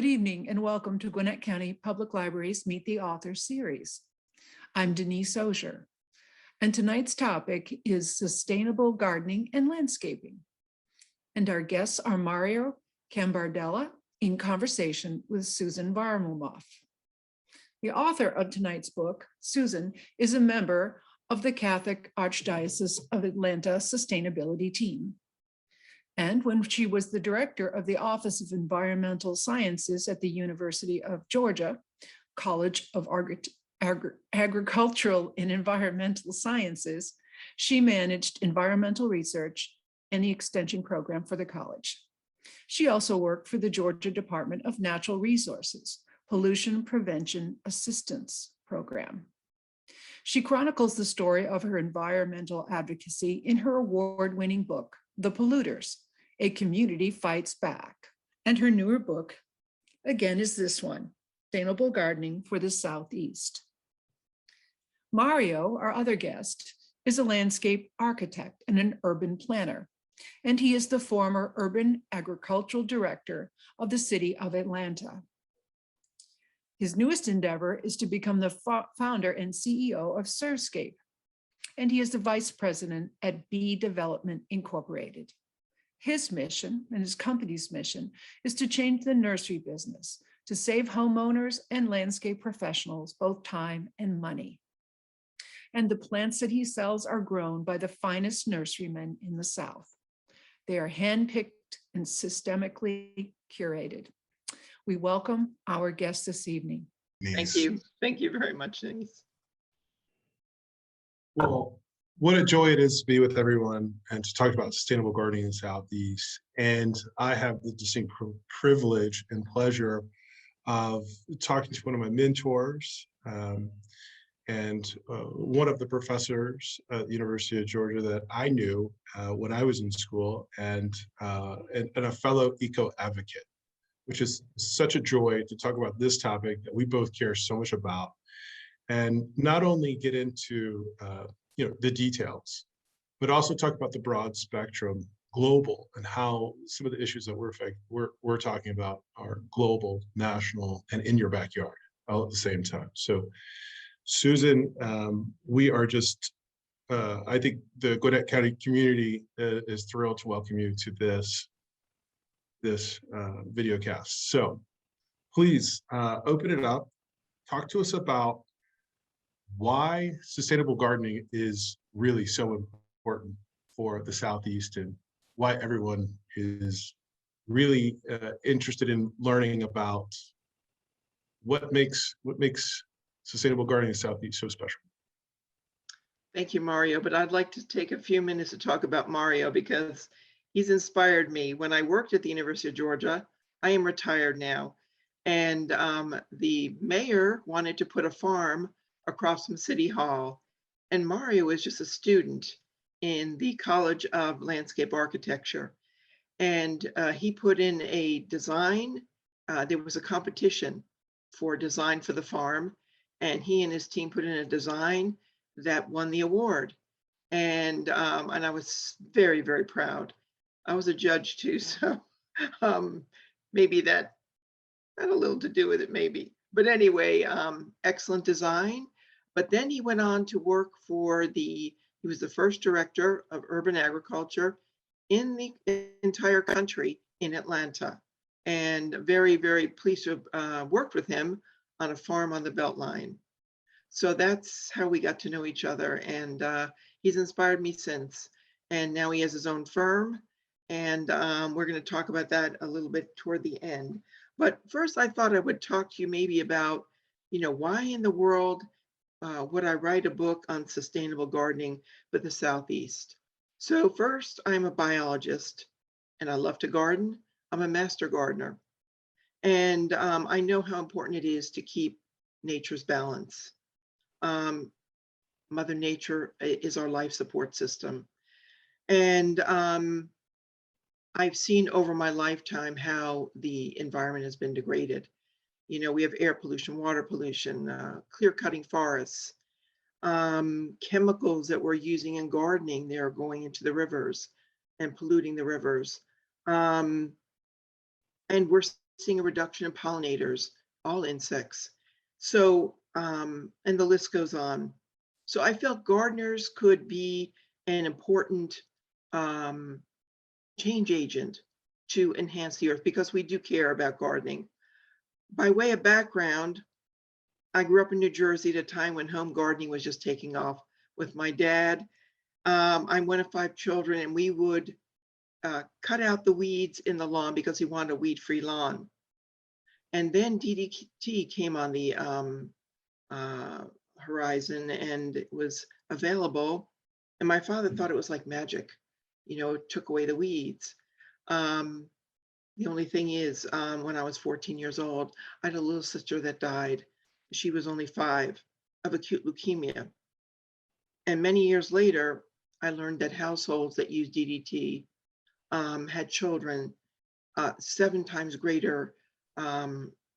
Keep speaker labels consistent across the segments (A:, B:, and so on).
A: Good evening and welcome to Gwinnett County Public Library's Meet the Author series. I'm Denise Osier, and tonight's topic is sustainable gardening and landscaping. And our guests are Mario Cambardella in conversation with Susan Varmumoff. The author of tonight's book, Susan, is a member of the Catholic Archdiocese of Atlanta Sustainability Team. And when she was the director of the Office of Environmental Sciences at the University of Georgia, College of Agricultural and Environmental Sciences, she managed environmental research and the extension program for the college. She also worked for the Georgia Department of Natural Resources, Pollution Prevention Assistance Program. She chronicles the story of her environmental advocacy in her award-winning book, The Polluters, A Community Fights Back. And her newer book, again, is this one, Sustainable Gardening for the Southeast. Mario, our other guest, is a landscape architect and an urban planner, and he is the former urban agricultural director of the city of Atlanta. His newest endeavor is to become the founder and CEO of Surfscape, and he is the vice president at Bee Development Incorporated. His mission and his company's mission is to change the nursery business, to save homeowners and landscape professionals both time and money. And the plants that he sells are grown by the finest nurserymen in the South. They are handpicked and systemically curated. We welcome our guest this evening.
B: Thank you. Thank you very much, Denise.
C: Well, what a joy it is to be with everyone and to talk about sustainable gardening in the Southeast. And I have the distinct privilege and pleasure of talking to one of my mentors and one of the professors at the University of Georgia that I knew when I was in school, and a fellow eco-advocate, which is such a joy to talk about this topic that we both care so much about, and not only get into the details, but also talk about the broad spectrum, global, and how some of the issues that we're talking about are global, national, and in your backyard all at the same time. So, Susan, we are just, I think the Gwinnett County community is thrilled to welcome you to this video cast. So please open it up, talk to us about why sustainable gardening is really so important for the Southeast and why everyone is really interested in learning about what makes sustainable gardening in the Southeast so special.
B: Thank you, Mario. But I'd like to take a few minutes to talk about Mario because he's inspired me. When I worked at the University of Georgia, I am retired now, and the mayor wanted to put a farm across from City Hall, and Mario was just a student in the College of Landscape Architecture, and he put in a design. There was a competition for design for the farm, and he and his team put in a design that won the award, and I was very, very proud. I was a judge too, so maybe that had a little to do with it, maybe. But anyway, excellent design. But then he went on to work for he was the first director of urban agriculture in the entire country in Atlanta. And very, very pleased to have worked with him on a farm on the Beltline. So that's how we got to know each other. And he's inspired me since. And now he has his own firm. And we're going to talk about that a little bit toward the end. But first, I thought I would talk to you maybe about, why in the world would I write a book on sustainable gardening for the Southeast? So first, I'm a biologist and I love to garden. I'm a master gardener. And I know how important it is to keep nature's balance. Mother Nature is our life support system. And I've seen over my lifetime how the environment has been degraded. We have air pollution, water pollution, clear-cutting forests, chemicals that we're using in gardening. They're going into the rivers and polluting the rivers. And we're seeing a reduction in pollinators, all insects. So, and the list goes on. So I felt gardeners could be an important change agent to enhance the earth because we do care about gardening. By way of background, I grew up in New Jersey at a time when home gardening was just taking off with my dad. I'm one of 5 children, and we would cut out the weeds in the lawn because he wanted a weed-free lawn. And then DDT came on the horizon, and it was available. And my father thought it was like magic, it took away the weeds. The only thing is, when I was 14 years old, I had a little sister that died. She was only 5 of acute leukemia. And many years later, I learned that households that used DDT had children 7 times greater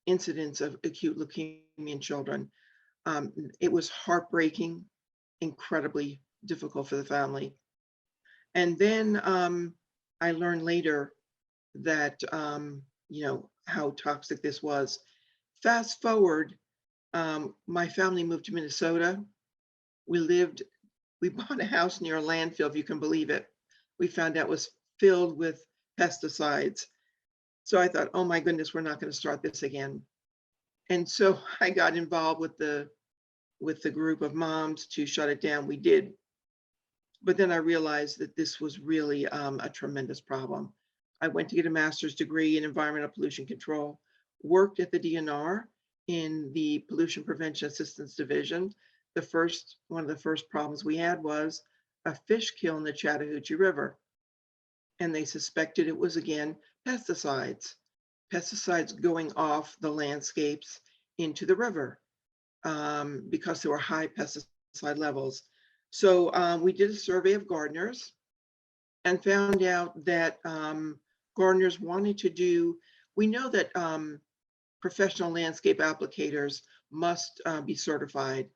B: incidence of acute leukemia in children. It was heartbreaking, incredibly difficult for the family. And then I learned later that, how toxic this was. Fast forward, my family moved to Minnesota. We bought a house near a landfill, if you can believe it. We found out it was filled with pesticides. So I thought, oh my goodness, we're not going to start this again. And so I got involved with the group of moms to shut it down. We did. But then I realized that this was really a tremendous problem. I went to get a master's degree in environmental pollution control, worked at the DNR in the Pollution Prevention Assistance Division. One of the first problems we had was a fish kill in the Chattahoochee River. And they suspected it was, again, pesticides going off the landscapes into the river because there were high pesticide levels. So we did a survey of gardeners and found out that gardeners wanted to do, we know that professional landscape applicators must be certified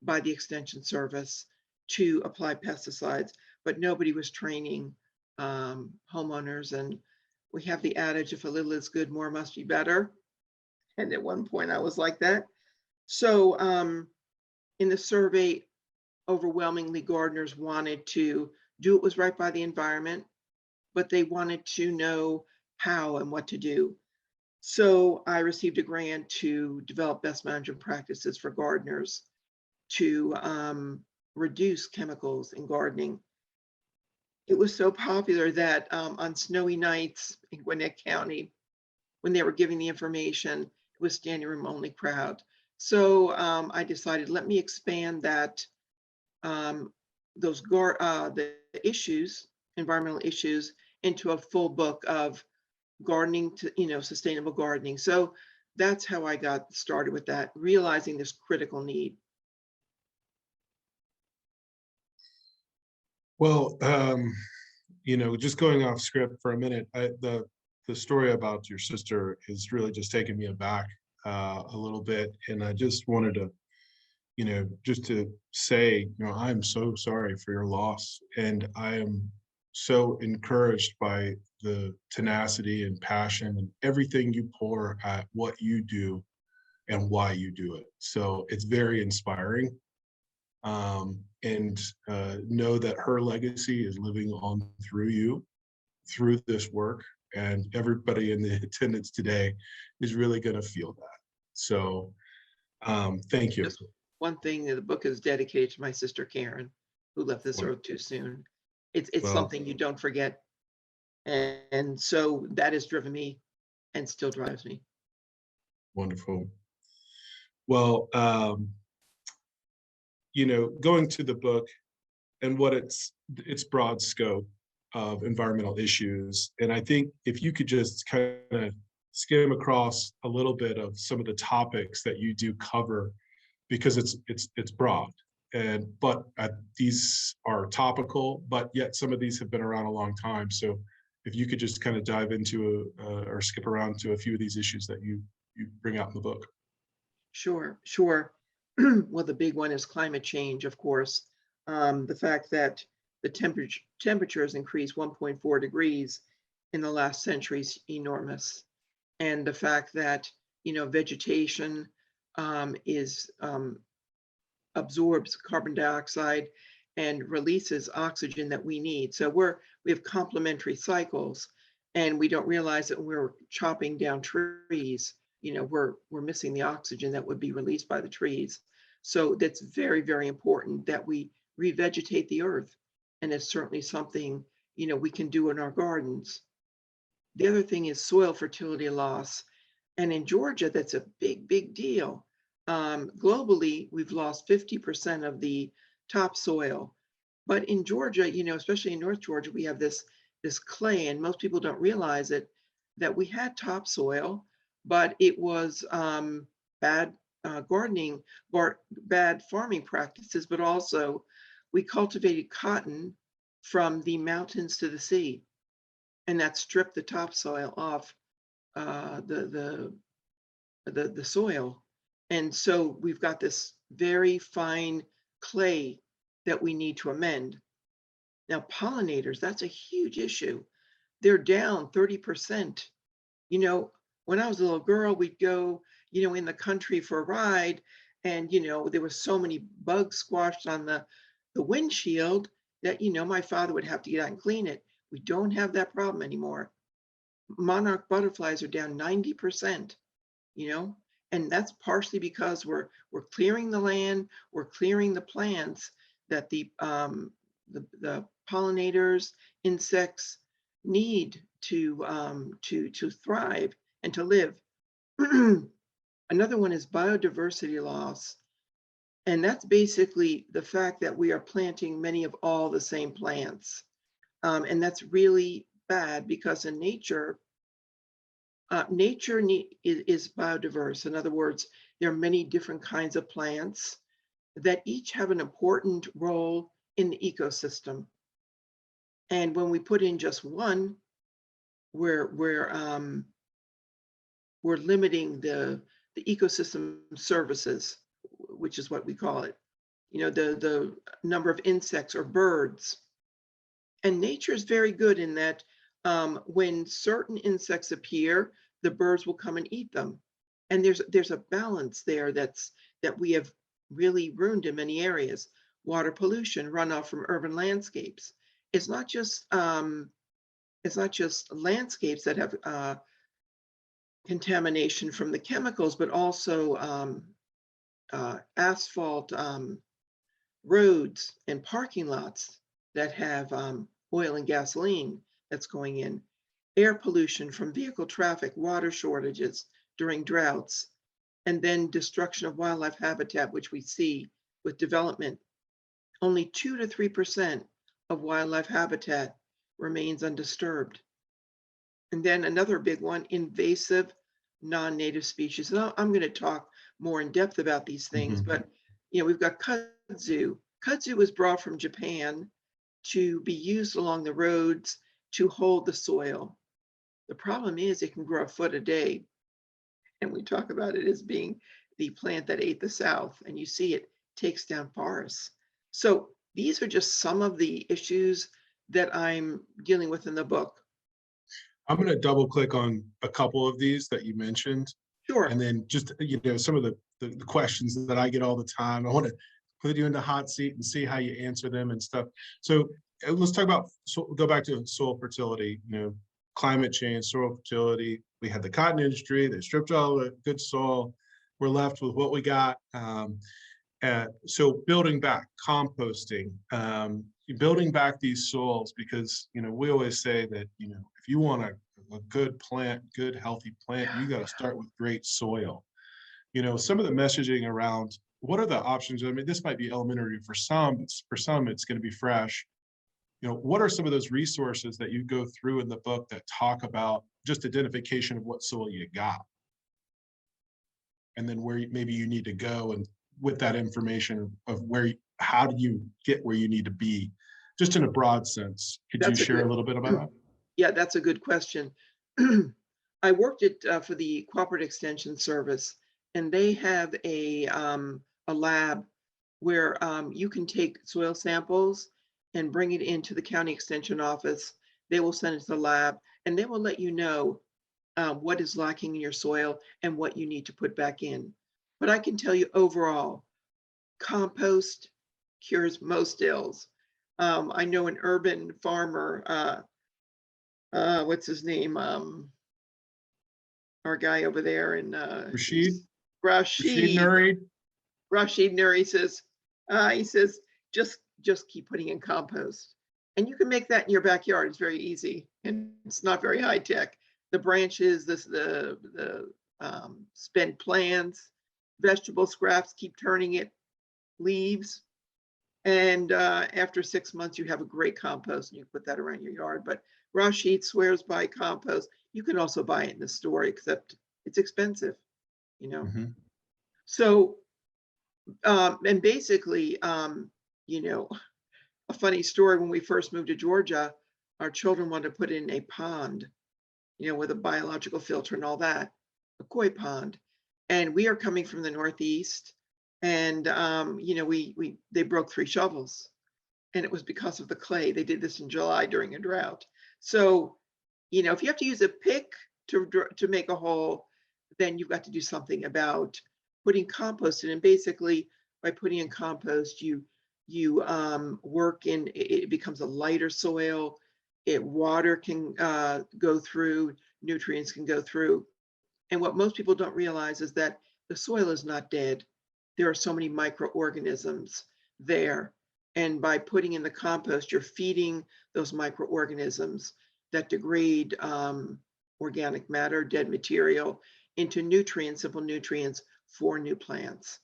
B: by the Extension Service to apply pesticides, but nobody was training homeowners. And we have the adage, if a little is good, more must be better. And at one point I was like that. So in the survey, overwhelmingly gardeners wanted to do what was right by the environment, but they wanted to know how and what to do. So I received a grant to develop best management practices for gardeners to reduce chemicals in gardening. It was so popular that on snowy nights in Gwinnett County, when they were giving the information, it was standing room only crowd. So I decided, let me expand that, the issues, environmental issues, into a full book of gardening to, sustainable gardening. So that's how I got started with that, realizing this critical need.
C: Well, just going off script for a minute, the story about your sister is really just taking me aback a little bit, and I just wanted to, just to say, I'm so sorry for your loss, and I am so encouraged by the tenacity and passion and everything you pour at what you do and why you do it. So it's very inspiring. And know that her legacy is living on through you, through this work, and everybody in the attendance today is really going to feel that. So thank you.
B: Just one thing, the book is dedicated to my sister Karen, who left this earth too soon. It's
C: Well,
B: something you don't forget. And so that has driven me and still drives me.
C: wonderful. Well, going to the book and what its broad scope of environmental issues. And I think if you could just kind of skim across a little bit of some of the topics that you do cover, because it's broad, but these are topical, but yet some of these have been around a long time. So if you could just kind of dive into or skip around to a few of these issues that you bring out in the book.
B: Sure. Well, the big one is climate change, of course. The fact that the temperature has increased 1.4 degrees in the last century is enormous. and the fact that, vegetation is absorbs carbon dioxide and releases oxygen that we need. So we have complementary cycles, and we don't realize that when we're chopping down trees, we're missing the oxygen that would be released by the trees. So that's very, very important that we revegetate the earth. And it's certainly something, we can do in our gardens. The other thing is soil fertility loss. And in Georgia, that's a big, big deal. Globally, we've lost 50% of the topsoil. But in Georgia, especially in North Georgia, we have this clay, and most people don't realize it, that we had topsoil, but it was bad gardening or bad farming practices, but also we cultivated cotton from the mountains to the sea, and that stripped the topsoil off the soil. And so we've got this very fine clay that we need to amend. Now, pollinators, that's a huge issue. They're down 30%. When I was a little girl, we'd go, in the country for a ride, and, there was so many bugs squashed on the windshield that, my father would have to get out and clean it. We don't have that problem anymore. Monarch butterflies are down 90%, and that's partially because we're clearing the land, we're clearing the plants that the pollinators, insects need to thrive and to live. Another one is biodiversity loss, and that's basically the fact that we are planting many of all the same plants, and that's really bad because in nature, is biodiverse. In other words, there are many different kinds of plants that each have an important role in the ecosystem. And when we put in just one, we're limiting the ecosystem services, which is what we call it. The number of insects or birds. And nature is very good in that when certain insects appear, the birds will come and eat them. And there's a balance there that we have really ruined in many areas. Water pollution, runoff from urban landscapes. It's not just landscapes that have contamination from the chemicals, but also asphalt roads and parking lots that have oil and gasoline that's going in, air pollution from vehicle traffic, water shortages during droughts, and then destruction of wildlife habitat, which we see with development. Only 2 to 3% of wildlife habitat remains undisturbed. And then another big one, invasive non-native species. And I'm going to talk more in depth about these things, but we've got kudzu. Kudzu was brought from Japan to be used along the roads to hold the soil. The problem is it can grow a foot a day. And we talk about it as being the plant that ate the South, and you see it takes down forests. So these are just some of the issues that I'm dealing with in the book.
C: I'm going to double click on a couple of these that you mentioned.
B: Sure.
C: And then just, some of the questions that I get all the time. I want to put you in the hot seat and see how you answer them and stuff. So let's talk about, go back to soil fertility, climate change, soil fertility. We had the cotton industry, they stripped all the good soil. We're left with what we got. So building back, composting, building back these soils, because, we always say that, if you want a good plant, good, healthy plant, you got to start with great soil. Some of the messaging around what are the options? I mean, this might be elementary for some, for some, it's going to be fresh. What are some of those resources that you go through in the book that talk about just identification of what soil you got? And then where maybe you need to go, and with that information of how do you get where you need to be, just in a broad sense. Could you share a little bit about that?
B: Yeah, that's a good question. I worked for the Cooperative Extension Service, and they have a lab where you can take soil samples and bring it into the county extension office. They will send it to the lab, and they will let you know what is lacking in your soil and what you need to put back in. But I can tell you overall, compost cures most ills. I know an urban farmer, what's his name? Our guy over there in
C: Rashid, Rashid
B: Rashid.
C: Nuri.
B: Rashid Nuri he says, just keep putting in compost. And you can make that in your backyard. It's very easy and it's not very high tech. The branches, the spent plants, vegetable scraps, keep turning it, leaves. And after 6 months, you have a great compost and you put that around your yard. But Rashid swears by compost. You can also buy it in the store, except it's expensive, you know.
C: Mhm.
B: So, and basically, you know, a funny story, when we first moved to Georgia, our children wanted to put in a pond, you know, with a biological filter and all that, a koi pond. And we are coming from the Northeast. And, you know, they broke 3 shovels. And it was because of the clay. They did this in July during a drought. So, you know, if you have to use a pick to make a hole, then you've got to do something about putting compost in. And basically, by putting in compost, you work in, it becomes a lighter soil. Water can go through, nutrients can go through. And what most people don't realize is that the soil is not dead. There are so many microorganisms there. And by putting in the compost, you're feeding those microorganisms that degrade organic matter, dead material, into nutrients, simple nutrients for new plants.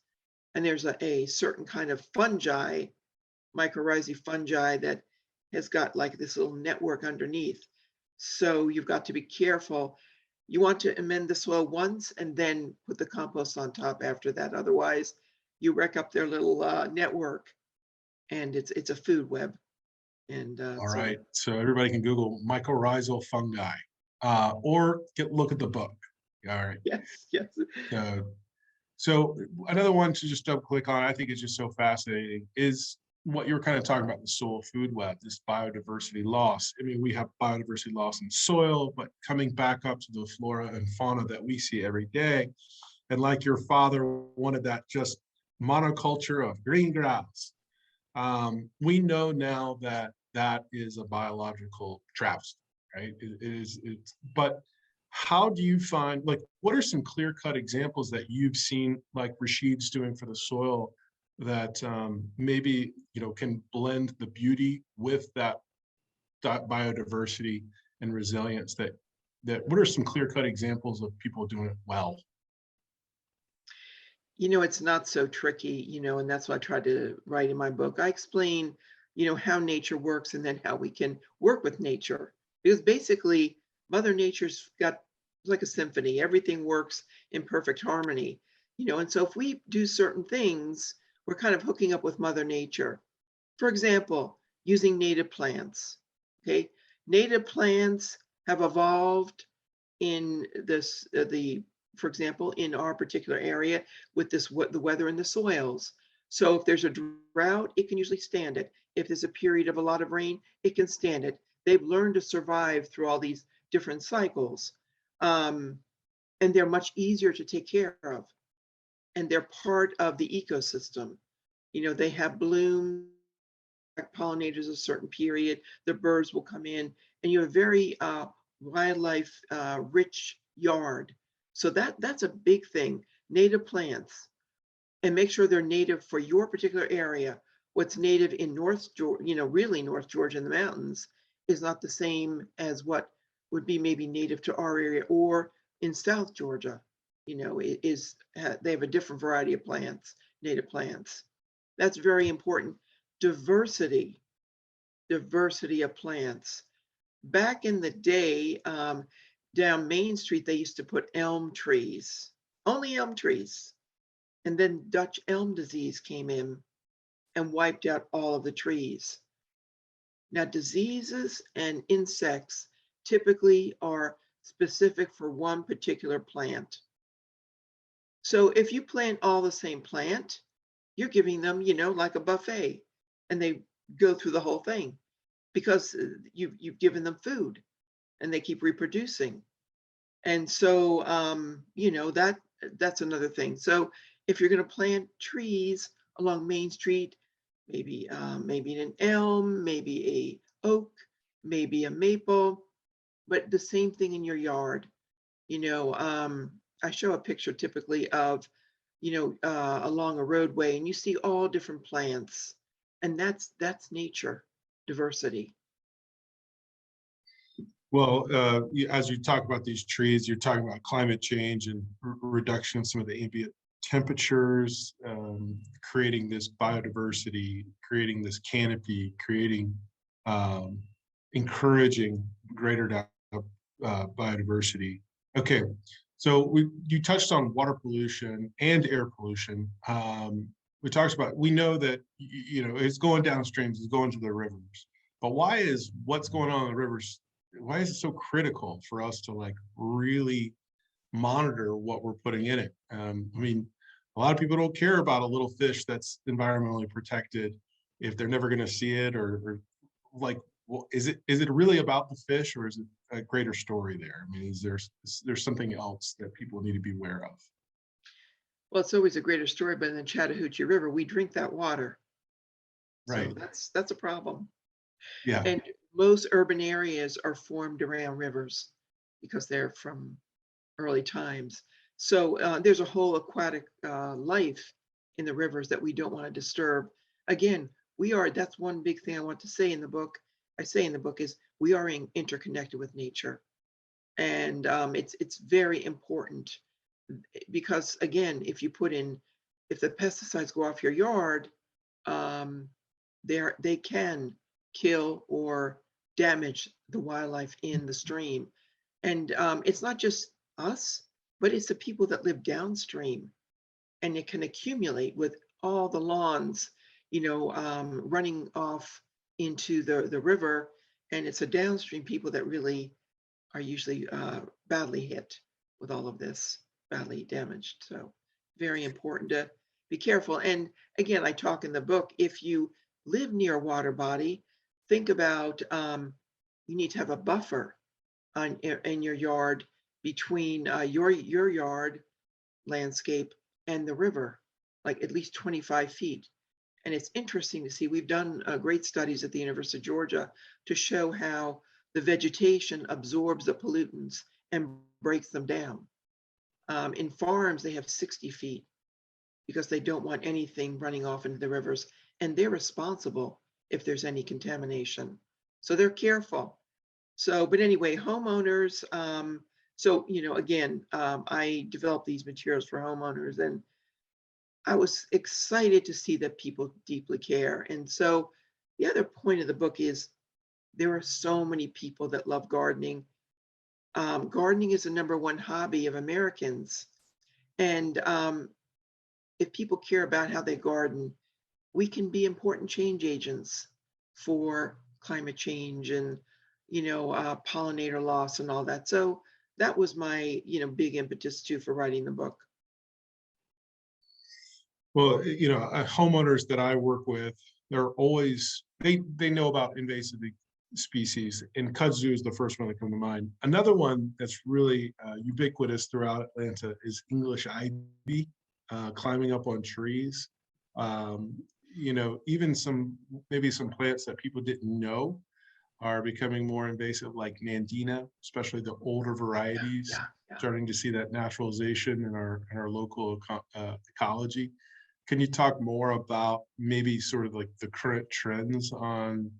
B: And there's a certain kind of fungi, mycorrhizae fungi, that has got like this little network underneath. So you've got to be careful. You want to amend the soil once and then put the compost on top after that. Otherwise, you wreck up their little network, and it's a food web. And
C: All right. So everybody can Google mycorrhizal fungi, or look at the book. All right.
B: yes, yes.
C: So another one to just double click on, I think is just so fascinating, is what you were kind of talking about, the soil food web, this biodiversity loss. I mean, we have biodiversity loss in soil, but coming back up to the flora and fauna that we see every day. And like your father wanted that just monoculture of green grass. We know now that that is a biological travesty, right? But how do you find, like, what are some clear-cut examples that you've seen, like Rashid's doing for the soil, that maybe, you know, can blend the beauty with that biodiversity and resilience, that what are some clear-cut examples of people doing it well?
B: You know, it's not so tricky, you know, and that's what I tried to write in my book. I explain, you know, how nature works and then how we can work with nature. Because basically, Mother Nature's got like a symphony. Everything works in perfect harmony, you know, and so if we do certain things, we're kind of hooking up with Mother Nature. For example, using native plants. Okay, native plants have evolved in this for example, in our particular area with the weather and the soils. So if there's a drought, it can usually stand it. If there's a period of a lot of rain, it can stand it. They've learned to survive through all these different cycles. And they're much easier to take care of. And they're part of the ecosystem. You know, they have bloom, pollinators a certain period, the birds will come in, and you have very wildlife rich yard. So that's a big thing. Native plants, and make sure they're native for your particular area. What's native in North Georgia, you know, really North Georgia in the mountains, is not the same as what would be maybe native to our area, or in South Georgia. You know, they have a different variety of plants, native plants. That's very important. Diversity of plants. Back in the day, down Main Street, they used to put elm trees, only elm trees. And then Dutch elm disease came in and wiped out all of the trees. Now, diseases and insects typically are specific for one particular plant. So if you plant all the same plant, you're giving them, you know, like a buffet, and they go through the whole thing because you've given them food and they keep reproducing. And so, that's another thing. So if you're going to plant trees along Main Street, maybe an elm, maybe a oak, maybe a maple, but the same thing in your yard. I show a picture typically of, along a roadway, and you see all different plants, and that's nature diversity.
C: Well, as you talk about these trees, you're talking about climate change and reduction of some of the ambient temperatures, creating this biodiversity, creating this canopy, creating, um, encouraging greater biodiversity. Okay, so you touched on water pollution and air pollution. We know that it's going downstream, it's going to the rivers. But why is what's going on in the rivers, why is it so critical for us to like really monitor what we're putting in it? I mean, a lot of people don't care about a little fish that's environmentally protected if they're never going to see it, or like, well, is it really about the fish, or is it a greater story there? I mean, there's something else that people need to be aware of?
B: Well, it's always a greater story, but in the Chattahoochee River, we drink that water. So
C: Right.
B: that's a problem.
C: Yeah.
B: And most urban areas are formed around rivers because they're from early times. So there's a whole aquatic life in the rivers that we don't want to disturb. Again, that's one big thing I want to say in the book. I say in the book is we are interconnected with nature. And it's very important because again, if the pesticides go off your yard, um, they can kill or damage the wildlife in the stream. And it's not just us, but it's the people that live downstream, and it can accumulate with all the lawns, running off into the river. And it's the downstream people that really are usually badly hit with all of this, badly damaged. So very important to be careful. And again, I talk in the book, if you live near a water body, think about you need to have a buffer in your yard between your yard landscape and the river, like at least 25 feet. And it's interesting to see, we've done great studies at the University of Georgia to show how the vegetation absorbs the pollutants and breaks them down. In farms, they have 60 feet because they don't want anything running off into the rivers, and they're responsible if there's any contamination. So they're careful. So, but anyway, homeowners, again, I developed these materials for homeowners, and I was excited to see that people deeply care. And so the other point of the book is there are so many people that love gardening. Gardening is the number one hobby of Americans. And if people care about how they garden, we can be important change agents for climate change and, pollinator loss and all that. So that was my, big impetus too for writing the book.
C: Well, homeowners that I work with, they know about invasive species, and kudzu is the first one that come to mind. Another one that's really ubiquitous throughout Atlanta is English ivy, climbing up on trees. Even maybe some plants that people didn't know are becoming more invasive, like Nandina, especially the older varieties,
B: Yeah.
C: starting to see that naturalization in our local ecology. Can you talk more about maybe sort of like the current trends on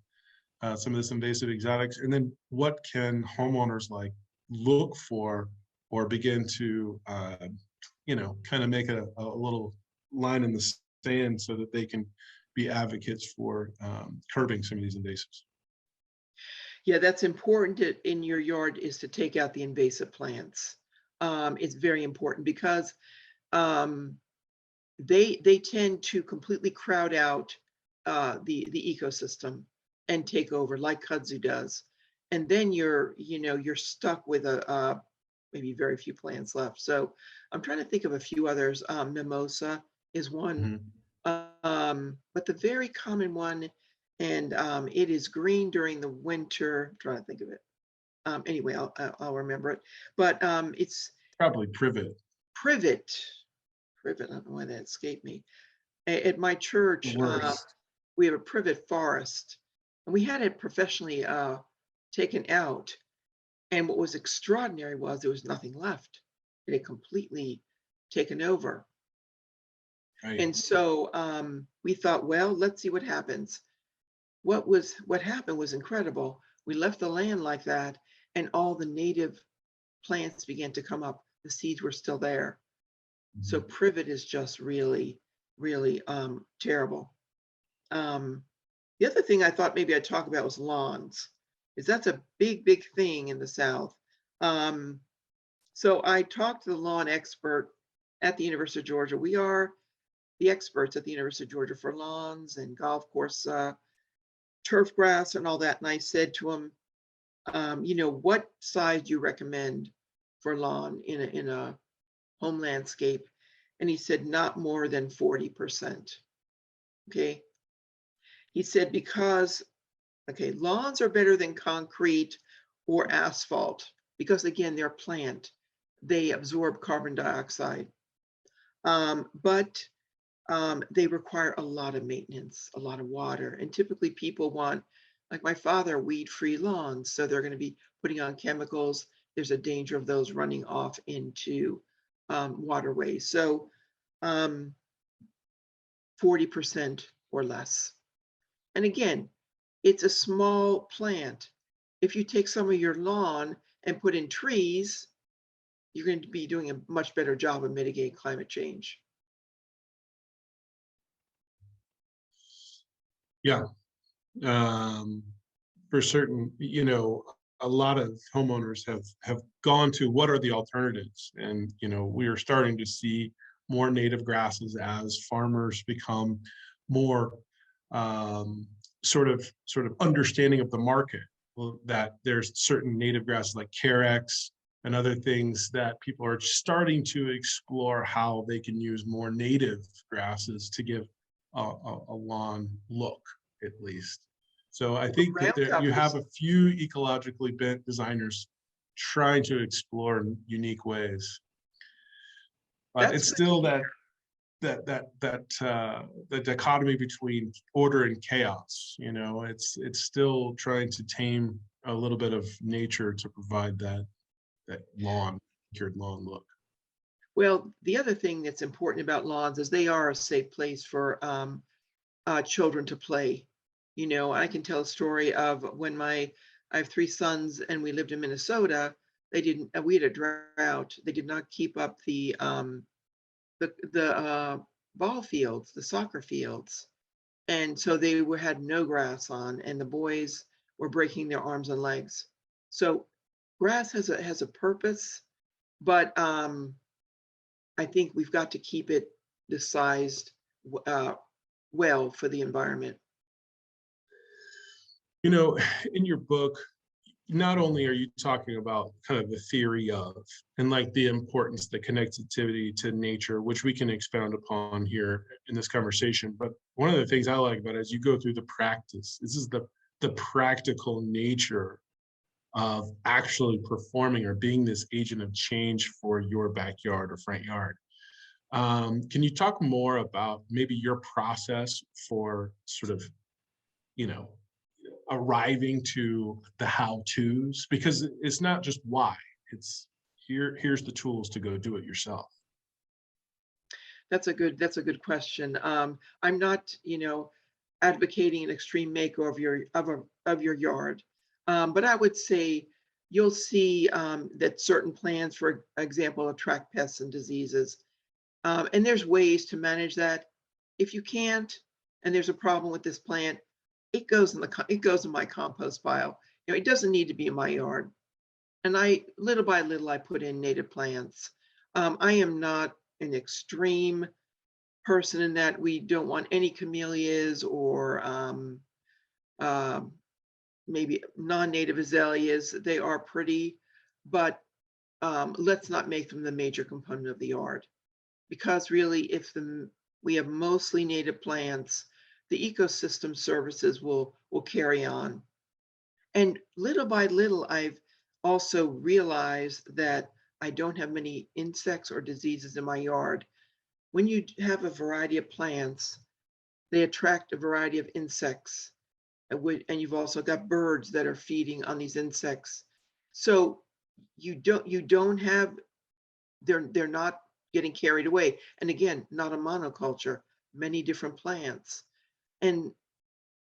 C: some of this invasive exotics, and then what can homeowners like look for or begin to, kind of make a little line in the sand so that they can be advocates for curbing some of these invasives?
B: Yeah, that's important in your yard is to take out the invasive plants. It's very important because um, they tend to completely crowd out the ecosystem and take over like kudzu does. And then you're stuck with maybe very few plants left. So I'm trying to think of a few others. Mimosa is one,
C: Mhm.
B: but the very common one, and it is green during the winter. I'm trying to think of it. Anyway, I'll remember it. But it's
C: Probably privet.
B: privet. Privet. I don't know why that escaped me. At my church,
C: Worse.
B: we have a privet forest, and we had it professionally taken out. And what was extraordinary was there was nothing left. It had completely taken over.
C: Right.
B: And so we thought, well, let's see what happens. What happened was incredible. We left the land like that, and all the native plants began to come up. The seeds were still there. So privet is just really, really terrible. The other thing I thought maybe I'd talk about was lawns, because that's a big, big thing in the South. So I talked to the lawn expert at the University of Georgia. We are the experts at the University of Georgia for lawns and golf course turf grass and all that. And I said to him, what size do you recommend for lawn in a home landscape? And he said, not more than 40%. Okay. He said, because, okay, lawns are better than concrete or asphalt because, again, they're plant. They absorb carbon dioxide. But they require a lot of maintenance, a lot of water. And typically people want, like my father, weed-free lawns. So they're going to be putting on chemicals. There's a danger of those running off into waterways. So 40% or less. And again, it's a small plant. If you take some of your lawn and put in trees, you're going to be doing a much better job of mitigating climate change.
C: Yeah. For certain, a lot of homeowners have gone to what are the alternatives, and we are starting to see more native grasses as farmers become more sort of understanding of the market. Well, that there's certain native grasses like Carex and other things that people are starting to explore how they can use more native grasses to give a lawn look, at least. So I think that you have a few ecologically bent designers trying to explore in unique ways. But it's still the dichotomy between order and chaos. It's still trying to tame a little bit of nature to provide that cured lawn look.
B: Well, the other thing that's important about lawns is they are a safe place for children to play. I can tell a story of when I have 3 sons and we lived in Minnesota. We had a drought. They did not keep up the ball fields, the soccer fields. And so they had no grass on, and the boys were breaking their arms and legs. So grass has a purpose, but I think we've got to keep it sized well for the environment.
C: In your book, not only are you talking about kind of the theory of and like the importance, the connectivity to nature, which we can expound upon here in this conversation, but one of the things I like about it is you go through the practice. This is the practical nature of actually performing or being this agent of change for your backyard or front yard. Can you talk more about maybe your process for sort of, arriving to the how-tos? Because it's not just why, it's here's the tools to go do it yourself.
B: That's a good question. I'm not, advocating an extreme makeover of your yard, but I would say you'll see that certain plants, for example, attract pests and diseases, and there's ways to manage that. If you can't, and there's a problem with this plant, it goes in my compost pile. It doesn't need to be in my yard. And little by little, I put in native plants. I am not an extreme person in that we don't want any camellias or maybe non-native azaleas. They are pretty, but let's not make them the major component of the yard. Because really, if we have mostly native plants, the ecosystem services will carry on. And little by little, I've also realize that I don't have many insects or diseases in my yard. When you have a variety of plants, they attract a variety of insects. And you've also got birds that are feeding on these insects. So you don't have, they're not getting carried away. And again, not a monoculture, many different plants. And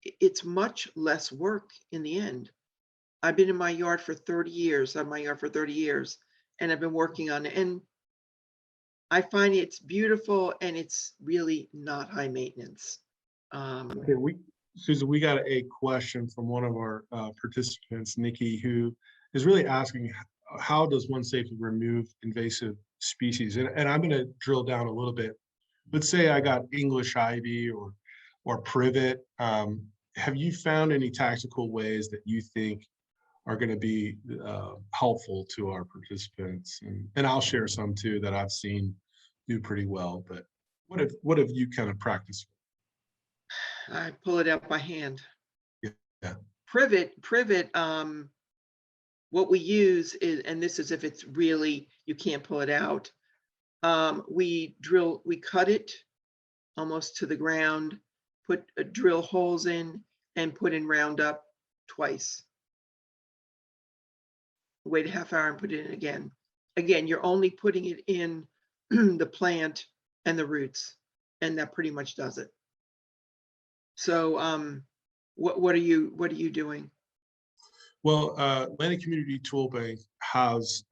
B: it's much less work in the end. I've been in my yard for 30 years, I've my yard for 30 years, and I've been working on it. And I find it's beautiful and it's really not high maintenance.
C: Okay, Susan, we got a question from one of our participants, Nikki, who is really asking, how does one safely remove invasive species? And I'm going to drill down a little bit. Let's say I got English ivy or privet. Have you found any tactical ways that you think are going to be helpful to our participants? And I'll share some too that I've seen do pretty well. But what have you kind of practiced?
B: I pull it out by hand.
C: Yeah.
B: Privet, what we use is, and this is if it's really, you can't pull it out. We cut it almost to the ground, drill holes in and put in Roundup twice. Wait a half hour and put it in again. Again, you're only putting it in the plant and the roots, and that pretty much does it. So what are you doing?
C: Well, Atlantic Community Tool Bank has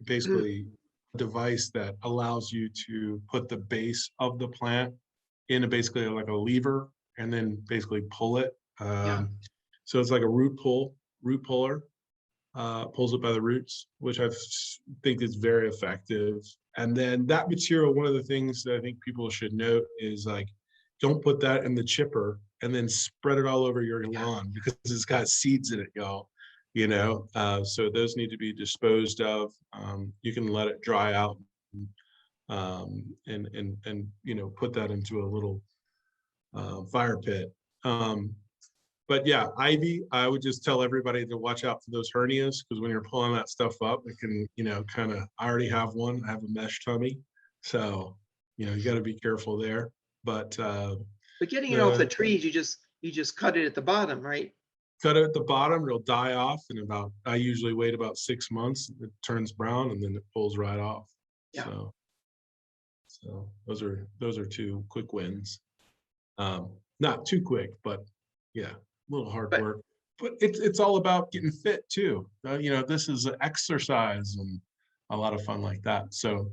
C: basically a device that allows you to put the base of the plant in basically like a lever and then basically pull it.
B: Yeah.
C: So it's like a root puller, pulls it by the roots, which I think is very effective. And then that material, one of the things that I think people should note is like, don't put that in the chipper and then spread it all over your lawn because it's got seeds in it, y'all. So those need to be disposed of. You can let it dry out and put that into a little fire pit. But yeah, ivy, I would just tell everybody to watch out for those hernias because when you're pulling that stuff up, it can, kind of, I already have one, I have a mesh tummy. So, you got to be careful there. But
B: getting it off the trees, you just cut it at the bottom, right?
C: Cut it at the bottom, it'll die off in I usually wait about 6 months, it turns brown and then it pulls right off.
B: Yeah.
C: So those are two quick wins. Not too quick, but yeah, a little hard work. But it's all about getting fit too. This is an exercise and a lot of fun like that. So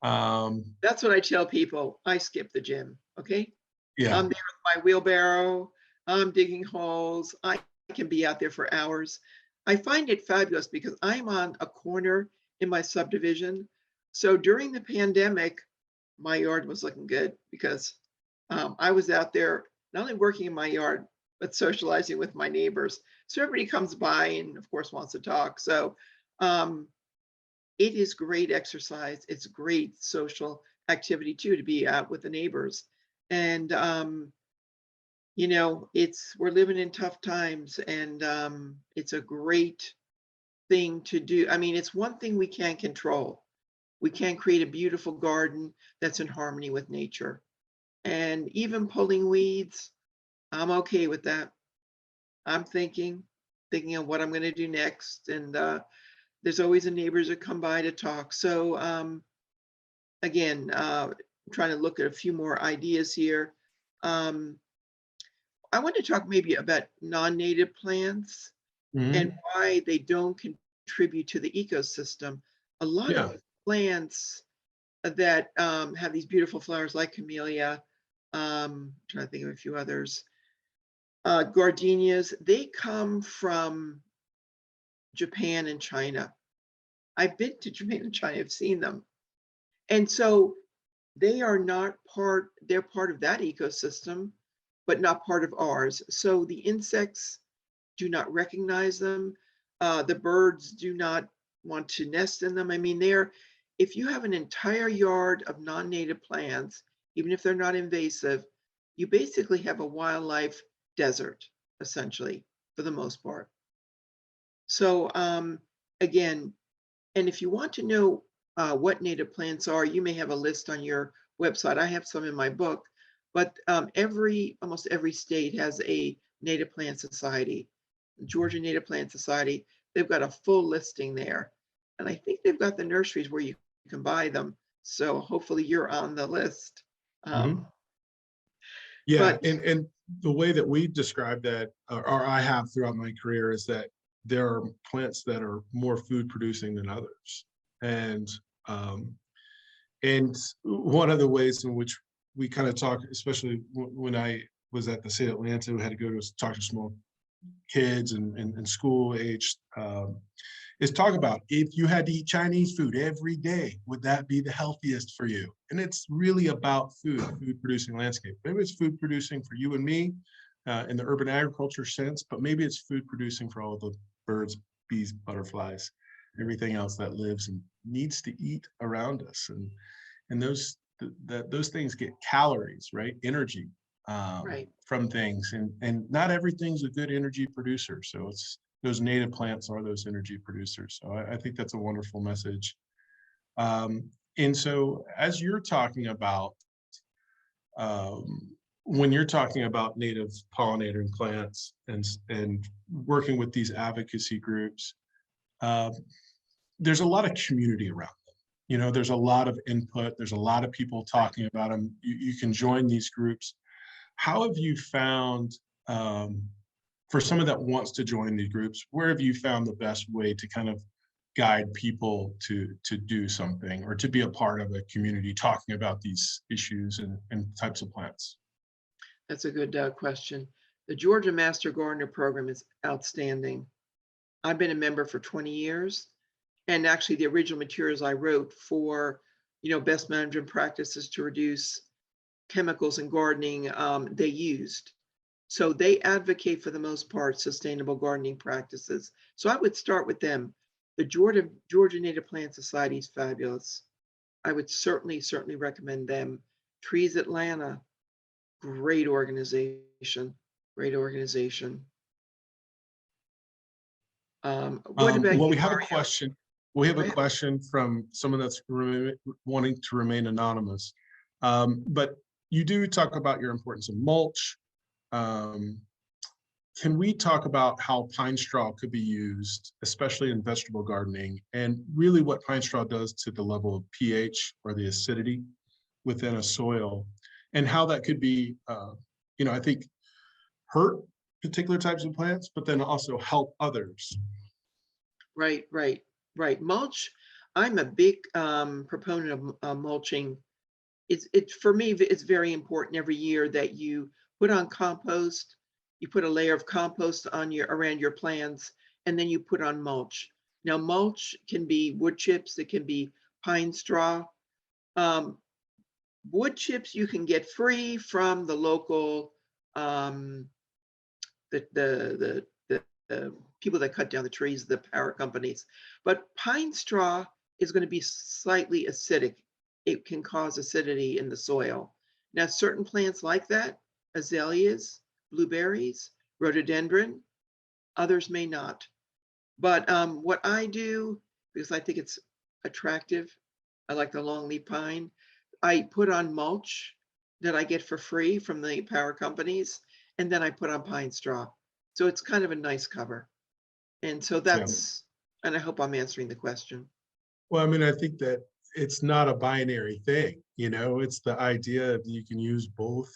B: that's what I tell people. I skip the gym. Okay.
C: Yeah.
B: I'm there with my wheelbarrow. I'm digging holes. I can be out there for hours. I find it fabulous because I'm on a corner in my subdivision. So during the pandemic, my yard was looking good because I was out there not only working in my yard, but socializing with my neighbors. So everybody comes by and of course wants to talk. So it is great exercise. It's great social activity too, to be out with the neighbors. And we're living in tough times and it's a great thing to do. I mean, it's one thing we can't control. We can't create a beautiful garden that's in harmony with nature. And even pulling weeds, I'm okay with that. I'm thinking of what I'm going to do next. And there's always a neighbors that come by to talk. So again, trying to look at a few more ideas here. I want to talk maybe about non-native plants and why they don't contribute to the ecosystem. A lot of plants that have these beautiful flowers like camellia, trying to think of a few others, gardenias, they come from Japan and China. I've been to Japan and China, I've seen them. And so they are not they're part of that ecosystem, but not part of ours. So the insects do not recognize them. The birds do not want to nest in them. I mean, if you have an entire yard of non-native plants, even if they're not invasive, you basically have a wildlife desert, essentially, for the most part. So again, and if you want to know what native plants are, you may have a list on your website. I have some in my book, but almost every state has a native plant society. Georgia Native Plant Society, they've got a full listing there. And I think they've got the nurseries where you can buy them. So hopefully you're on the list.
C: Mhm.
B: Um,
C: Yeah,
B: but
C: and the way that we describe that, or I have throughout my career, is that there are plants that are more food producing than others. And um, and one of the ways in which we kind of talk, especially when I was at the state of Atlanta, we had to go to talk to small kids and school age, is talk about, if you had to eat Chinese food every day, would that be the healthiest for you? And it's really about food producing landscape. Maybe it's food producing for you and me in the urban agriculture sense, but maybe it's food producing for all the birds, bees, butterflies, everything else that lives and needs to eat around us. And those things get calories, right? Energy
B: right,
C: from things, and not everything's a good energy producer. So it's those native plants are those energy producers. So I think that's a wonderful message. And so as you're talking about um, when you're talking about native pollinating plants and working with these advocacy groups, uh, there's a lot of community around them. You know, there's a lot of input. There's a lot of people
B: right.
C: talking about them. You can join these groups. How have you found, for someone that wants to join these groups, where have you found the best way to kind of guide people to do something or to be a part of a community talking about these issues and types of plants?
B: That's a good question. The Georgia Master Gardener program is outstanding. I've been a member for 20 years. And actually the original materials I wrote for, best management practices to reduce chemicals in gardening, they used. So they advocate for the most part sustainable gardening practices. So I would start with them. The Georgia Native Plant Society is fabulous. I would certainly recommend them. Trees Atlanta, great organization, great organization. What about
C: Well,
B: you,
C: we have a
B: Mario?
C: question. We have
B: Go
C: a
B: ahead.
C: question from someone that's wanting to remain anonymous. But you do talk about your importance of mulch. Um, Can we talk about how pine straw could be used, especially in vegetable gardening, and really what pine straw does to the level of pH or the acidity within a soil, and how that could be, I think, hurt particular types of plants, but then also help others?
B: Right. Mulch. I'm a big proponent of mulching. It's for me. It's very important every year that you put on compost. You put a layer of compost on around your plants, and then you put on mulch. Now, mulch can be wood chips. It can be pine straw. Um, Wood chips you can get free from the local um, the people that cut down the trees, the power companies. But pine straw is going to be slightly acidic. It can cause acidity in the soil. Now, certain plants like that, azaleas, blueberries, rhododendron, others may not. But what I do, because I think it's attractive, I like the longleaf pine, I put on mulch that I get for free from the power companies, and then I put on pine straw. So it's kind of a nice cover. And so
C: Yeah.
B: and I hope I'm answering the question.
C: Well, I mean, I think that it's not a binary thing, it's the idea that you can use both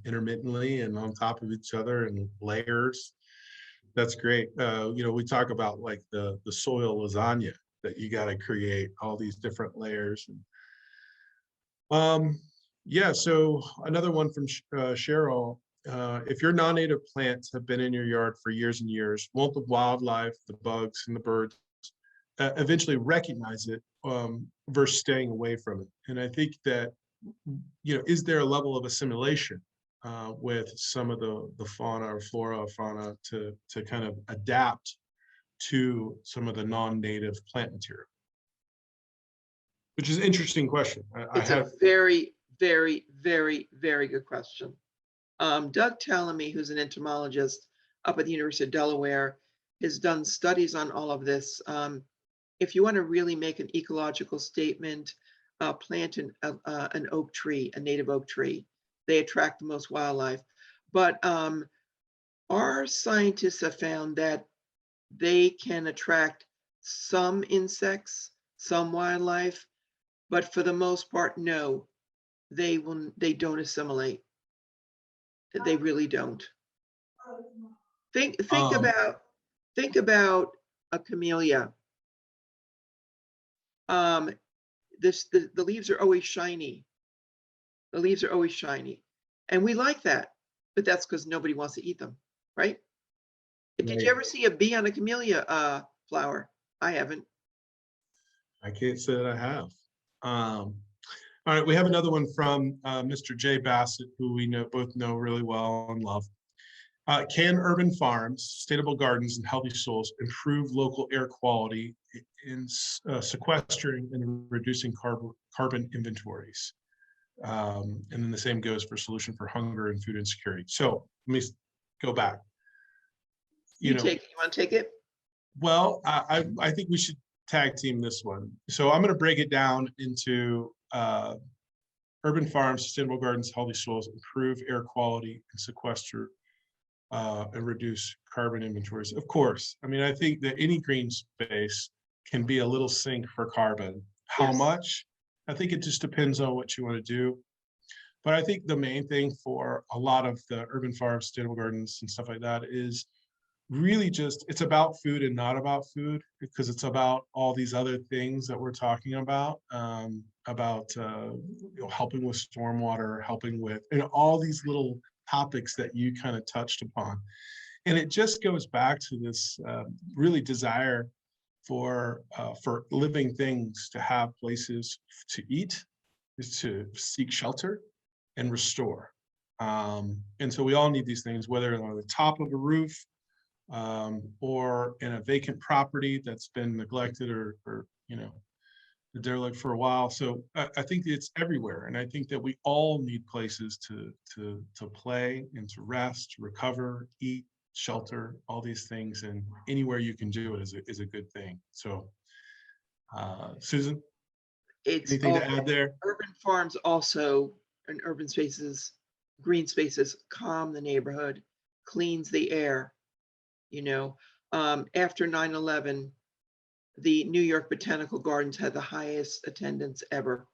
C: intermittently and on top of each other and layers. That's great. We talk about like the soil lasagna that you got to create all these different layers. Yeah, so another one from Cheryl. If your non-native plants have been in your yard for years and years, won't the wildlife, the bugs and the birds eventually recognize it versus staying away from it? And I think that, is there a level of assimilation with some of the fauna or flora or fauna to kind of adapt to some of the non-native plant material? Which is an interesting question. I
B: It's a
C: have,
B: very good question. Doug Tallamy, who's an entomologist up at the University of Delaware, has done studies on all of this. If you want to really make an ecological statement, plant an oak tree, a native oak tree. They attract the most wildlife. But our scientists have found that they can attract some insects, some wildlife, but for the most part, no, they don't assimilate. They really don't. Think about a camellia. The leaves are always shiny. The leaves are always shiny. And we like that, but that's because nobody wants to eat them, right? Did you
C: Right.
B: ever see a bee on a camellia flower? I haven't.
C: I can't say that I have. All right, we have another one from Mr. Jay Bassett, who we both know really well and love. Can urban farms, sustainable gardens, and healthy soils improve local air quality in sequestering and reducing carbon inventories? And then the same goes for solution for hunger and food insecurity. So let me go back.
B: You want to take it?
C: Well, I think we should tag team this one. So I'm going to break it down into urban farms, sustainable gardens, healthy soils, improve air quality, and sequester and reduce carbon inventories. Of course, I mean, I think that any green space can be a little sink for carbon. How
B: Yes.
C: much? I think it just depends on what you want to do. But I think the main thing for a lot of the urban farms, sustainable gardens, and stuff like that is really just it's about food and not about food, because it's about all these other things that we're talking about helping with stormwater, helping with all these little topics that you kind of touched upon. And it just goes back to this really desire for living things to have places to eat, is to seek shelter and restore. And so we all need these things, whether on the top of a roof, or in a vacant property that's been neglected or derelict for a while. So I think it's everywhere, and I think that we all need places to play and to rest, recover, eat, shelter, all these things, and anywhere you can do it is a good thing. So, Susan,
B: It's
C: anything to
B: all
C: add there?
B: urban farms also, and urban spaces, green spaces calm the neighborhood, cleans the air. After 9/11, the New York Botanical Gardens had the highest attendance ever.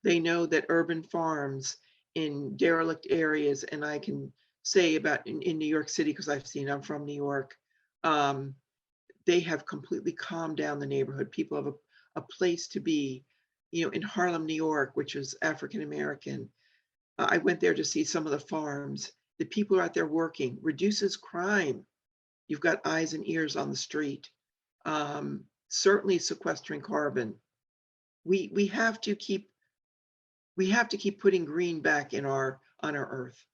B: They know that urban farms in derelict areas, and I can say about in New York City, because I'm from New York, they have completely calmed down the neighborhood. People have a place to be. In Harlem, New York, which is African American, I went there to see some of the farms. The people are out there working, reduces crime. You've got eyes and ears on the street. Certainly sequestering carbon. We have to keep putting green back on our earth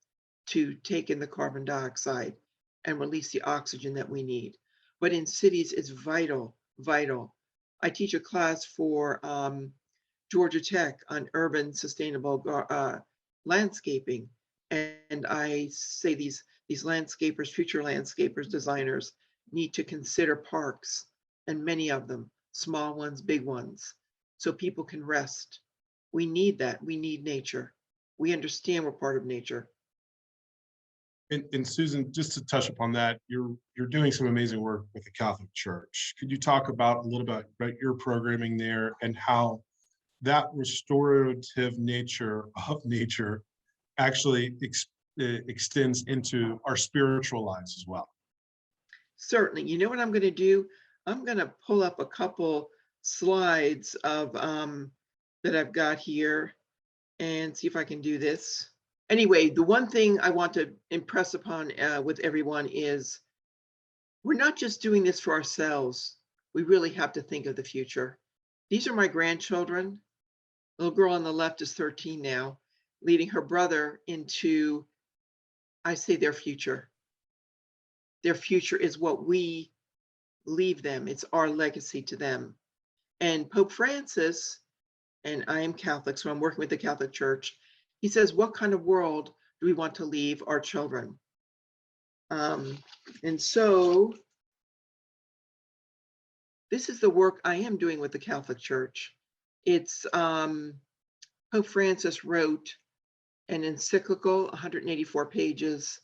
B: to take in the carbon dioxide and release the oxygen that we need. But in cities, it's vital. I teach a class for Georgia Tech on urban sustainable landscaping, and I say these landscapers, future landscapers, designers need to consider parks, and many of them, small ones, big ones, so people can rest. We need that. We need nature. We understand we're part of nature.
C: And Susan, just to touch upon that, you're doing some amazing work with the Catholic Church. Could you talk about a little bit about your programming there and how that restorative nature of nature actually extends into our spiritual lives as well?
B: Certainly. You know what I'm going to do? I'm going to pull up a couple slides of that I've got here and see if I can do this. Anyway, the one thing I want to impress upon with everyone is we're not just doing this for ourselves. We really have to think of the future. These are my grandchildren. The little girl on the left is 13 now, leading her brother into, I say, their future. Their future is what we leave them. It's our legacy to them. And Pope Francis, and I am Catholic, so I'm working with the Catholic Church, he says, what kind of world do we want to leave our children? And so this is the work I am doing with the Catholic Church. It's Pope Francis wrote an encyclical, 184 pages.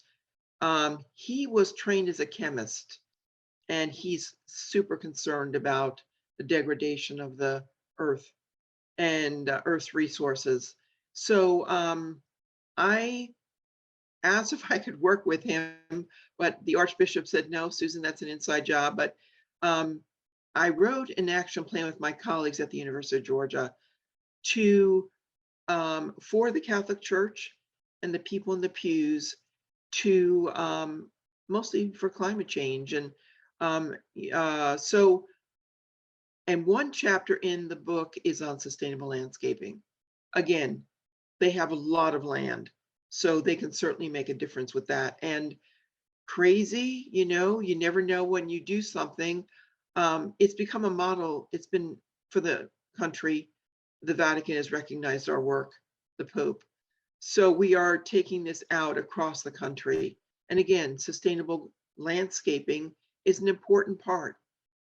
B: He was trained as a chemist, and he's super concerned about the degradation of the earth and Earth's resources. So I asked if I could work with him, but the Archbishop said, no, Susan, that's an inside job. But I wrote an action plan with my colleagues at the University of Georgia to for the Catholic Church and the people in the pews to mostly for climate change. And and one chapter in the book is on sustainable landscaping. Again, they have a lot of land, so they can certainly make a difference with that. And crazy, you never know when you do something. It's become a model. It's been for the country. The Vatican has recognized our work, the Pope. So we are taking this out across the country. And again, sustainable landscaping is an important part.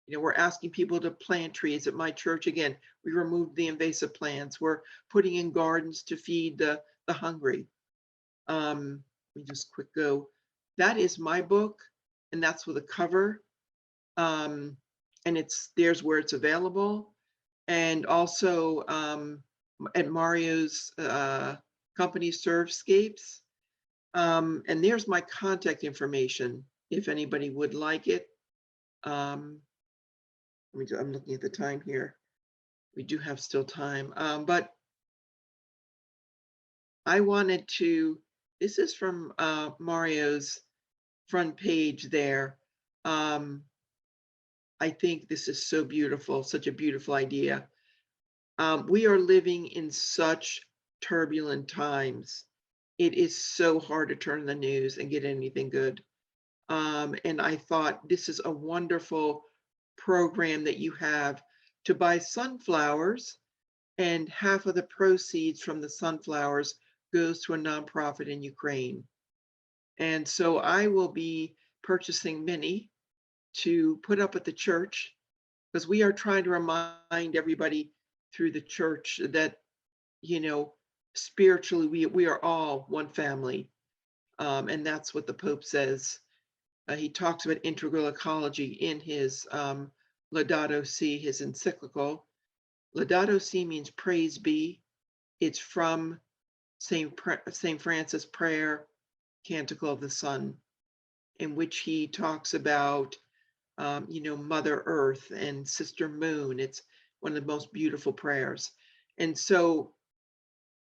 B: We're asking people to plant trees at my church. Again, we removed the invasive plants. We're putting in gardens to feed the hungry. Let me just quick go. That is my book, and that's with a cover. And there's where it's available. And also at Mario's company, Servescapes. And there's my contact information if anybody would like it. I'm looking at the time here. We do have still time, but I wanted to, this is from Mario's front page there. I think this is so beautiful, such a beautiful idea. We are living in such turbulent times. It is so hard to turn the news and get anything good. And I thought this is a wonderful program that you have to buy sunflowers, and half of the proceeds from the sunflowers goes to a nonprofit in Ukraine. And so I will be purchasing many to put up at the church, because we are trying to remind everybody through the church that, spiritually, we are all one family. And that's what the Pope says. He talks about integral ecology in his Laudato Si, his encyclical. Laudato Si means praise be. It's from St. Francis' prayer, Canticle of the Sun, in which he talks about, Mother Earth and Sister Moon. It's one of the most beautiful prayers. And so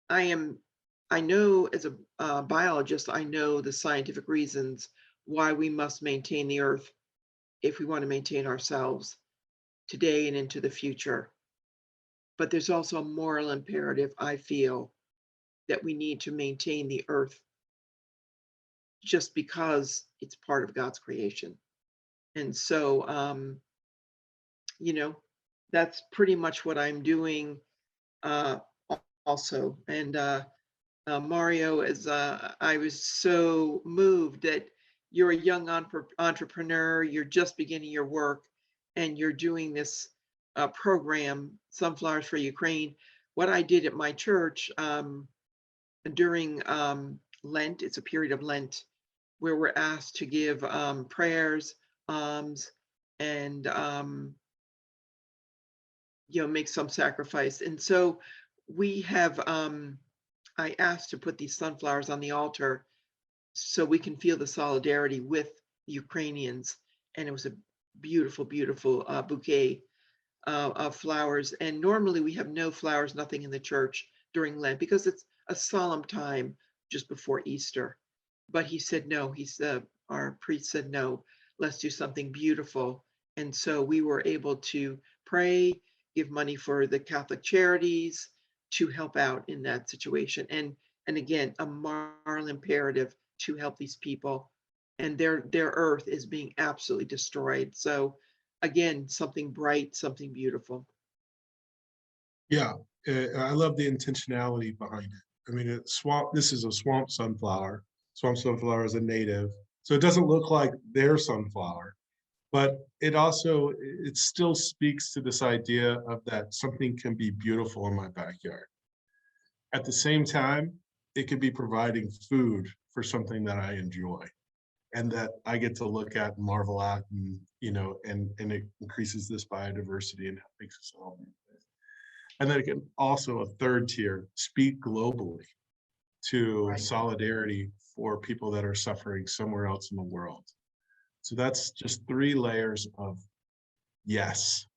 B: I know as a biologist, I know the scientific reasons why we must maintain the earth if we want to maintain ourselves today and into the future. But there's also a moral imperative, I feel, that we need to maintain the earth just because it's part of God's creation. And so, that's pretty much what I'm doing also. And Mario, I was so moved that you're a young entrepreneur, you're just beginning your work, and you're doing this program, Sunflowers for Ukraine. What I did at my church during Lent, it's a period of Lent, where we're asked to give prayers, alms, and make some sacrifice. And so we have, I asked to put these sunflowers on the altar so we can feel the solidarity with the Ukrainians. And it was a beautiful, beautiful bouquet of flowers. And normally we have no flowers, nothing in the church during Lent, because it's a solemn time just before Easter. But he said, no, our priest said, no, let's do something beautiful. And so we were able to pray, give money for the Catholic charities to help out in that situation. And again, a moral imperative to help these people. And their earth is being absolutely destroyed. So again, something bright, something beautiful.
C: Yeah, I love the intentionality behind it. I mean, this is a swamp sunflower. Swamp sunflower is a native. So it doesn't look like their sunflower, but it still speaks to this idea of that something can be beautiful in my backyard. At the same time, it could be providing food for something that I enjoy and that I get to look at and marvel at, and and it increases this biodiversity and makes us all. And then again, also a third tier, speak globally to
B: Right.
C: solidarity for people that are suffering somewhere else in the world. So that's just 3 layers of yes,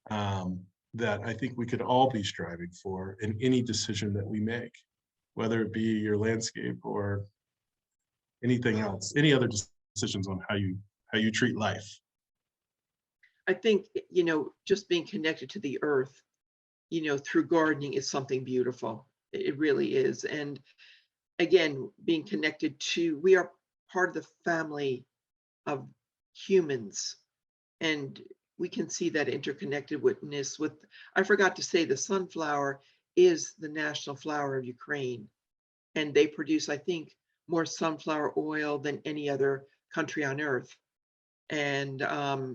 C: that I think we could all be striving for in any decision that we make, whether it be your landscape or anything else, any other decisions on how you treat life.
B: I think, just being connected to the earth, through gardening is something beautiful. It really is. And again, being connected to, we are part of the family of humans. And we can see that interconnectedness with, I forgot to say, the sunflower is the national flower of Ukraine. And they produce, I think, more sunflower oil than any other country on earth. And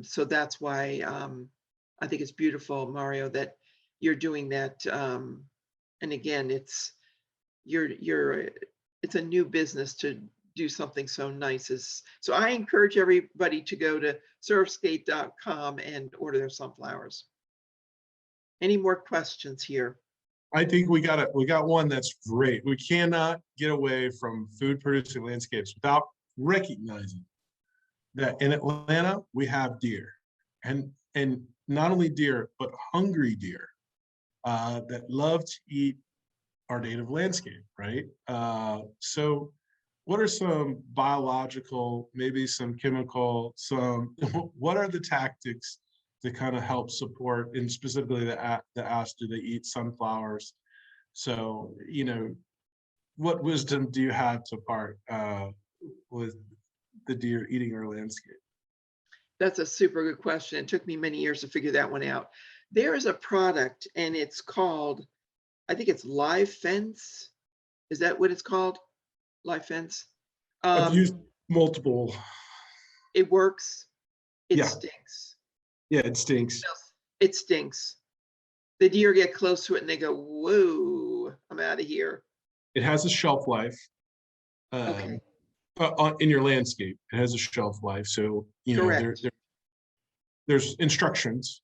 B: so that's why I think it's beautiful, Mario, that you're doing that. And again, it's a new business to do something so nice. So I encourage everybody to go to surfskate.com and order their sunflowers. Any more questions here?
C: I think we got one that's great. We cannot get away from food producing landscapes without recognizing that in Atlanta we have deer, and not only deer but hungry deer that love to eat our native landscape, right? So what are some biological, maybe some chemical, what are the tactics to kind of help support, and specifically the ask, do they eat sunflowers? So, what wisdom do you have to part with the deer eating our landscape?
B: That's a super good question. It took me many years to figure that one out. There is a product and it's called, I think it's Live Fence. Is that what it's called? Live Fence.
C: I've used multiple.
B: It works. It
C: Yeah,
B: stinks.
C: yeah, it stinks.
B: It stinks. The deer get close to it and they go, whoa, I'm out of here.
C: It has a shelf life.
B: Okay,
C: In your landscape, it has a shelf life. So,
B: correct.
C: there's instructions.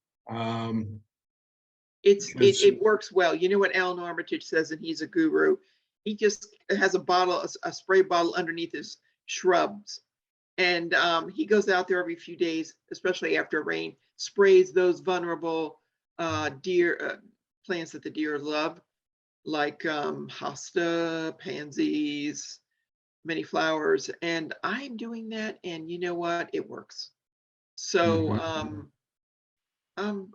B: It works well. You know what Alan Armitage says, and he's a guru. He just has a spray bottle underneath his shrubs. And he goes out there every few days, especially after rain, sprays those vulnerable deer plants that the deer love, like hosta, pansies, many flowers. And I'm doing that, and you know what? It works. So I've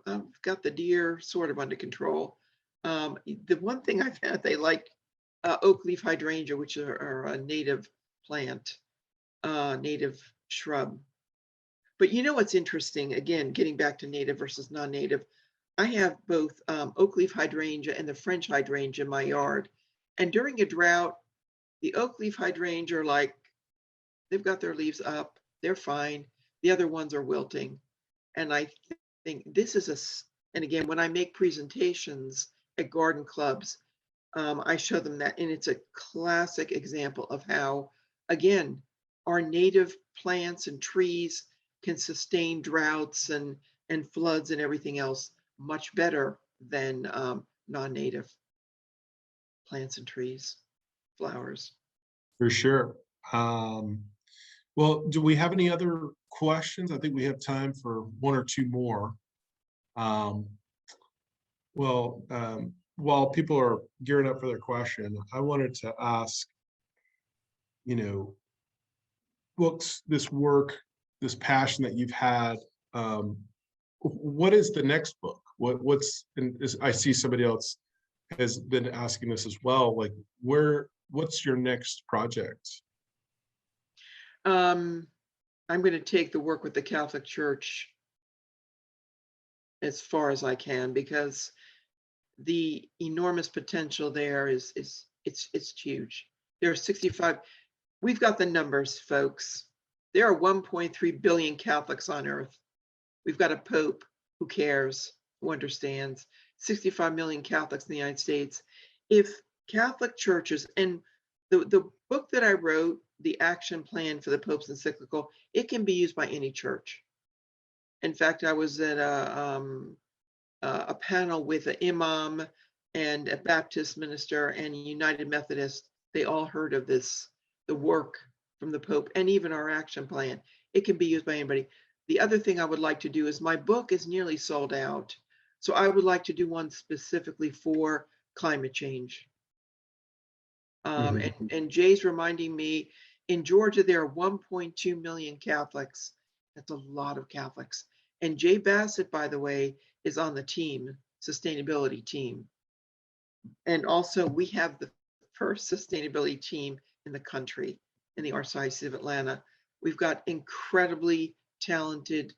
B: got the deer sort of under control. The one thing I found, they like oak leaf hydrangea, which are a native plant, native shrub. But you know what's interesting? Again, getting back to native versus non-native, I have both oak leaf hydrangea and the French hydrangea in my yard. And during a drought, the oak leaf hydrangea are like, they've got their leaves up, they're fine. The other ones are wilting. And I think this is and again, when I make presentations at garden clubs, I show them that, and it's a classic example of how, again, our native plants and trees can sustain droughts and floods and everything else much better than non-native plants and trees, flowers.
C: For sure. Well, do we have any other questions? I think we have time for 1 or 2 more. Um, while people are gearing up for their question, I wanted to ask, what's this work, this passion that you've had? What is the next book? I see somebody else has been asking this as well. Like, what's your next project?
B: I'm going to take the work with the Catholic Church as far as I can, because the enormous potential there is it's huge. There are 65. We've got the numbers, folks. There are 1.3 billion Catholics on earth. We've got a Pope who cares, who understands. 65 million Catholics in the United States. If Catholic churches, and the book that I wrote, the action plan for the Pope's encyclical, it can be used by any church. In fact, I was at a panel with an imam and a Baptist minister and a United Methodist. They all heard of this, the work from the Pope, and even our action plan. It can be used by anybody. The other thing I would like to do is, my book is nearly sold out. So I would like to do one specifically for climate change. And Jay's reminding me, in Georgia, there are 1.2 million Catholics. That's a lot of Catholics. And Jay Bassett, by the way, is on the team, sustainability team. And also we have the first sustainability team in the country, in the Archdiocese of Atlanta. We've got incredibly talented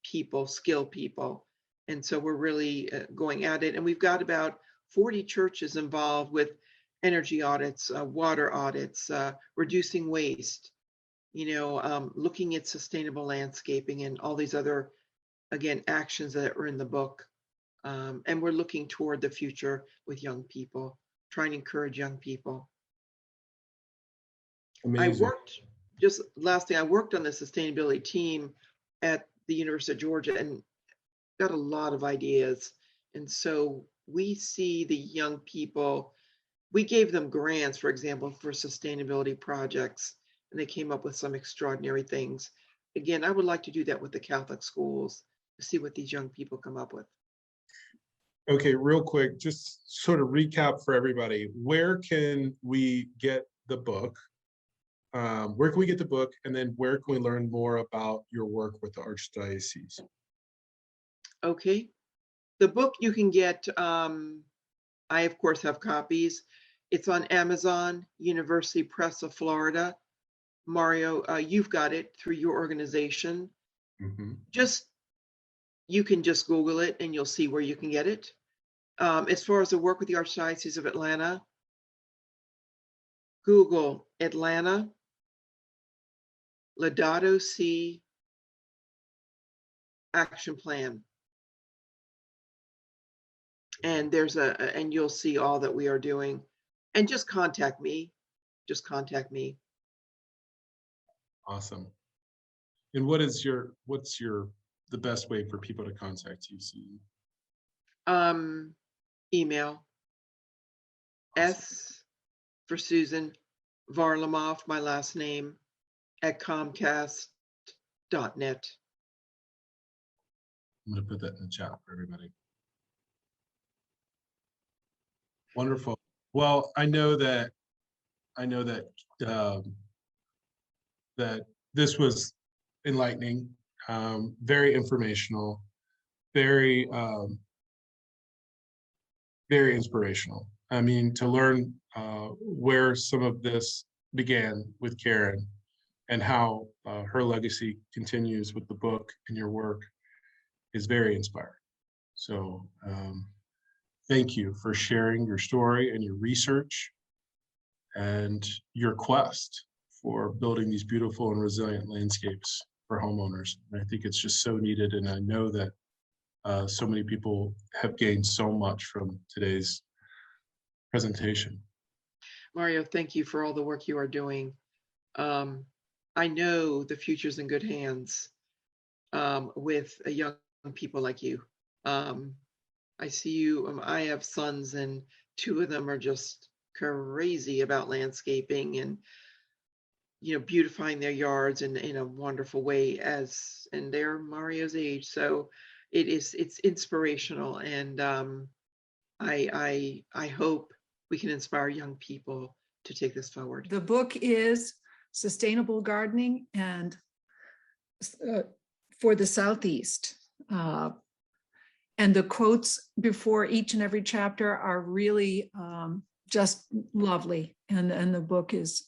B: people, skilled people. And so we're really going at it. And we've got about 40 churches involved with energy audits, water audits, reducing waste, looking at sustainable landscaping and all these other, again, actions that are in the book. And we're looking toward the future with young people, trying to encourage young people.
C: Amazing.
B: I worked on the sustainability team at the University of Georgia and got a lot of ideas. And so we see the young people, we gave them grants, for example, for sustainability projects, and they came up with some extraordinary things. Again, I would like to do that with the Catholic schools, to see what these young people come up with.
C: Okay, real quick, just sort of recap for everybody. Where can we get the book? Where can we get the book? And then where can we learn more about your work with the Archdiocese? Okay.
B: The book you can get, I of course have copies. It's on Amazon, University Press of Florida. Mario, you've got it through your organization. You can just Google it and you'll see where you can get it. As far as the work with the Archdiocese of Atlanta, Google Atlanta, Laudato Si action plan. And and you'll see all that we are doing. And just contact me. Just contact me.
C: Awesome. And what's the best way for people to contact you, Susan?
B: Email.
C: Awesome.
B: S for Susan, Varlamov, my last name, at Comcast.net.
C: I'm going to put that in the chat for everybody. Wonderful. Well, I know that that this was enlightening, very informational, very inspirational. I mean, to learn where some of this began with Karen and how her legacy continues with the book and your work is very inspiring. So thank you for sharing your story and your research and your quest for building these beautiful and resilient landscapes for homeowners. And I think it's just so needed. And I know that so many people have gained so much from today's presentation.
B: Mario, thank you for all the work you are doing. I know the future's in good hands with young people like you. I see you, I have sons and two of them are just crazy about landscaping and beautifying their yards in a wonderful way, and they're Mario's age. So it's inspirational, and I hope we can inspire young people to take this forward.
A: The book is Sustainable Gardening and for the Southeast. And the quotes before each and every chapter are really just lovely. And the book is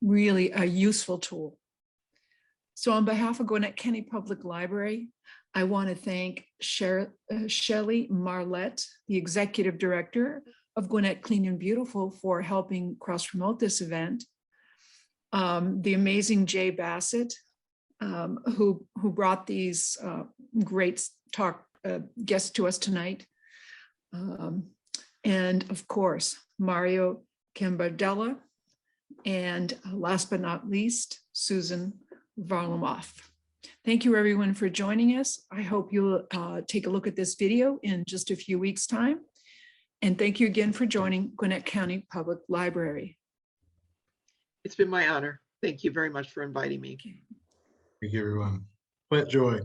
A: really a useful tool. So on behalf of Gwinnett County Public Library, I want to thank Shelley Marlette, the Executive Director of Gwinnett Clean and Beautiful, for helping cross-promote this event. The amazing Jay Bassett, who brought these great guests to us tonight. And of course, Mario Cambardella, and last but not least, Susan Varlamoff. Thank you everyone for joining us. I hope you'll take a look at this video in just a few weeks' time. And thank you again for joining Gwinnett County Public Library.
B: It's been my honor. Thank you very much for inviting me.
C: Thank you, everyone. Plant joy.